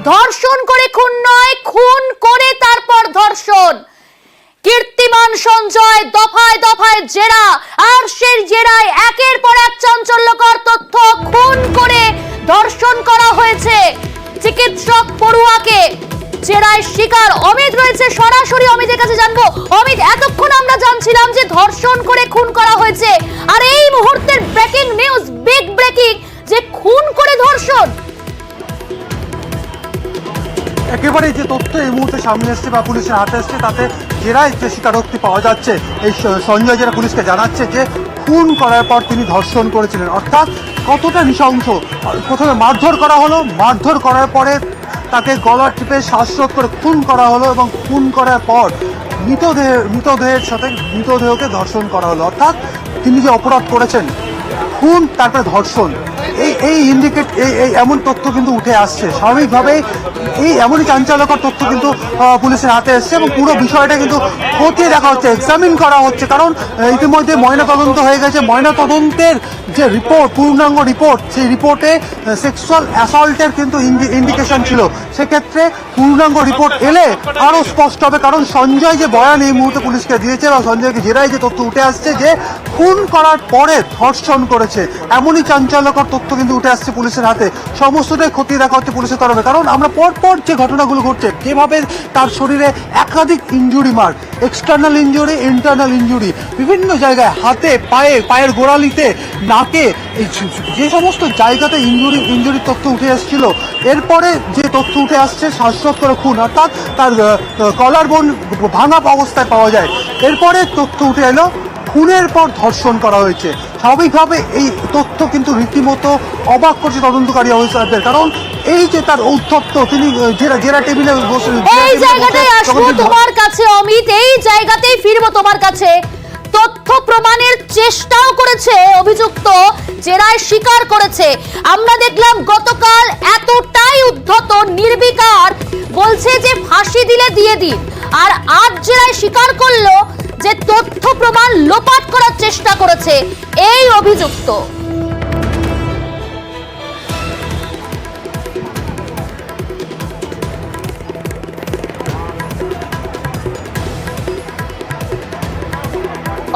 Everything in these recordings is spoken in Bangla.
ধর্ষণ করে খুন নয়, খুন করে তারপর ধর্ষণ। কীর্তিমান সঞ্জয় দফায় দফায় জেরা, আর সেই জেরায় একের পর এক চাঞ্চল্যকর তথ্য। খুন করে ধর্ষণ করা হয়েছে চিকিৎসক পড়ুয়াকে। জেরায় শিকার অমিত রয়েছে, সরাসরি অমিতের কাছে জানবো। অমিত, এতক্ষণ আমরা জানছিলাম যে ধর্ষণ করে খুন করা হয়েছে, আর এই মুহূর্তের ব্রেকিং নিউজ, বিগ ব্রেকিং, যে খুন করে ধর্ষণ। একেবারে যে তথ্য এই মুহূর্তে সামনে এসছে বা পুলিশের হাতে এসছে, তাতে জেরায় যে স্বীকারোক্তি পাওয়া যাচ্ছে, এই সঞ্জয় যারা পুলিশকে জানাচ্ছে যে খুন করার পর তিনি ধর্ষণ করেছিলেন। অর্থাৎ কতটা নৃশংস। প্রথমে মারধর করা হলো, মারধর করার পরে তাকে গলা টিপে শ্বাসরোধ করে খুন করা হলো, এবং খুন করার পর মৃতদেহের সাথে মৃতদেহকে ধর্ষণ করা হলো। অর্থাৎ তিনি যে অপরাধ করেছেন, খুন তারপরে ধর্ষণ, এই ইন্ডিকেট এই এমন তথ্য কিন্তু উঠে আসছে। স্বাভাবিকভাবেই এই এমনই চাঞ্চল্যকর তথ্য কিন্তু পুলিশের হাতে এসছে, এবং পুরো বিষয়টা কিন্তু খতিয়ে দেখা হচ্ছে, এক্সামিন করা হচ্ছে। কারণ ইতিমধ্যে ময়নাতদন্ত হয়ে গেছে। ময়নাতদন্তের যে রিপোর্ট, পূর্ণাঙ্গ রিপোর্ট, সেই রিপোর্টে সেক্সুয়াল অ্যাসল্টের কিন্তু ইন্ডিকেশন ছিল। সেক্ষেত্রে পূর্ণাঙ্গ রিপোর্ট এলে আরও স্পষ্ট হবে। কারণ সঞ্জয় যে বয়ান এই মুহূর্তে পুলিশকে দিয়েছে, বা সঞ্জয়কে জেরায় যে তথ্য উঠে আসছে যে খুন করার পরে ধর্ষণ করেছে, এমনই চাঞ্চল্যকর তথ্য কিন্তু উঠে আসছে পুলিশের হাতে। সমস্তটাই খতিয়ে দেখা হচ্ছে পুলিশের তরফে। কারণ আমরা পরপর যে ঘটনাগুলো ঘটছে, যেভাবে তার শরীরে একাধিক injury mark, external injury, internal injury, বিভিন্ন জায়গায় হাতে, পায়ের গোড়ালিতে, নাকে, যে সমস্ত জায়গাতে ইনজুরির তথ্য উঠে এসেছিল, এরপরে যে তথ্য উঠে আসছে শ্বাসরোধ করে খুন, অর্থাৎ তার কলার বোন ভাঙা অবস্থায় পাওয়া যায়। এরপরে তথ্য উঠে এলো খুনের পর ধর্ষণ করা হয়েছে। স্বাভাবিকভাবে এই তথ্য কিন্তু রীতিমতো অবাক করছে তদন্তকারী অফিসারদের। কারণ এই যে তার ঔদ্ধত্য, তিনি জেরা টেবিলে বসে, এই জায়গাটাই আসবো তোমার কাছে অমিত, এই জায়গাতেই ফিরবো তোমার কাছে। তথ্য প্রমাণের চেষ্টাও করেছে অভিযুক্ত, জেরায় স্বীকার করেছে। আমরা দেখলাম গতকাল এতটাই উদ্ধত, নির্বিকার, বলছে যে ফাঁসি দিলে দিয়ে দিন। আর আজ জেরায় স্বীকার করলো যে তথ্য প্রমাণ লোপাট করার চেষ্টা করেছে এই অভিযুক্ত।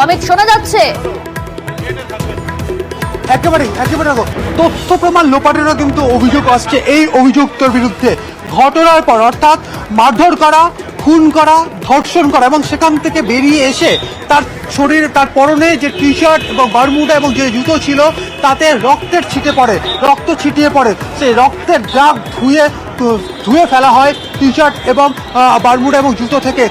অমিত, শোনা যাচ্ছে? একেবারে দেখো, তথ্য প্রমাণ লোপাটেরও কিন্তু অভিযোগ আসছে এই অভিযুক্তর বিরুদ্ধে। ঘটনার পর, অর্থাৎ মারধর করা, খুন করা, ধর্ষণ করা, এবং সেখান থেকে বেরিয়ে এসে তার শরীরে, তার পরনে যে টি শার্ট এবং বারমুডা এবং যে জুতো ছিল, তাতে রক্ত ছিটিয়ে পড়ে। সেই রক্তের দাগ ধুয়ে ফেলা হয় টি শার্ট এবং বারমুডা এবং জুতো থেকে।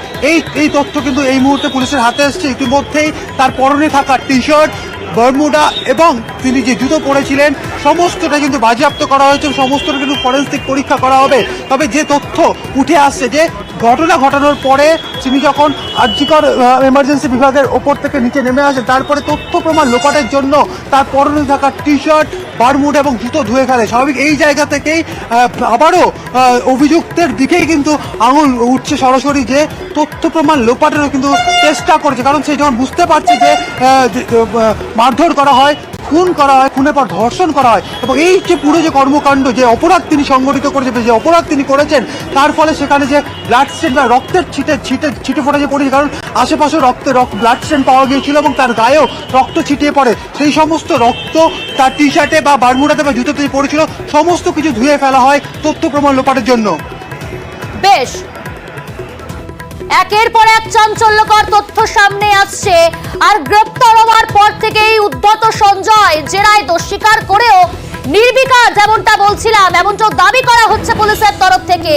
এই তথ্য কিন্তু এই মুহূর্তে পুলিশের হাতে এসছে। ইতিমধ্যেই তার পরনে থাকা টি শার্ট, বারমুডা এবং তিনি যে জুতো পরেছিলেন, সমস্তটা কিন্তু বাজেয়াপ্ত করা হয়েছে। সমস্তটা কিন্তু ফরেনসিক পরীক্ষা করা হবে। তবে যে তথ্য উঠে আসছে যে ঘটনা ঘটানোর পরে তিনি যখন আরজিকর এমার্জেন্সি বিভাগের ওপর থেকে নিচে নেমে আসেন, তারপরে তথ্য প্রমাণ লোপাটের জন্য তার পরনে থাকা টি শার্ট, বারমুড এবং জুতো ধুয়ে ফেলে। স্বাভাবিক এই জায়গা থেকেই আবারও অভিযুক্তের দিকেই কিন্তু আঙুল উঠছে সরাসরি, যে তথ্য প্রমাণ লোপাটেরও কিন্তু চেষ্টা করছে। কারণ সে যখন বুঝতে পারছে যে মারধর করা হয়, খুন করা হয়, খুনের পর ধর্ষণ করা হয়, এবং এই যে পুরো যে কর্মকাণ্ড, যে অপরাধ তিনি সংগঠিত করেছেন, যে অপরাধ তিনি করেছেন, তার ফলে সেখানে যে ব্লাড স্টেন বা রক্তের ছিটে ফোটা যে পড়েছে, কারণ আশেপাশে ব্লাড স্টেন পাওয়া গিয়েছিল এবং তার গায়েও রক্ত ছিটিয়ে পড়ে। সেই সমস্ত রক্ত তার টি শার্টে বা বারমুডাতে বা জুতোতে পড়েছিল, সমস্ত কিছু ধুয়ে ফেলা হয় তথ্য প্রমাণ লোপাটের জন্য। বেশ, একের পর এক চাঞ্চল্যকর তথ্য সামনে আসছে। আর গ্রেপ্তার হওয়ার পর থেকেই উদ্ধত সঞ্জয় জেরায় দোষ স্বীকার করেও নির্বিকার, যেমনটা বলছিলাম, এমনটাও দাবি করা হচ্ছে পুলিশের তরফ থেকে।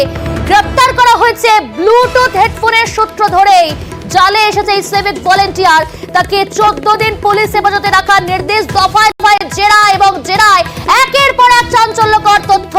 গ্রেপ্তার করা হয়েছে ব্লুটুথ হেডফোনের সূত্র ধরেই। জালে এসেছে এই সিভিক ভলেন্টিয়ার, তাকে 14 দিন পুলিশ হেফাজতে রাখার নির্দেশ। দফায় দফায় জেরা এবং জেরায় একের পর এক চাঞ্চল্যকর তথ্য।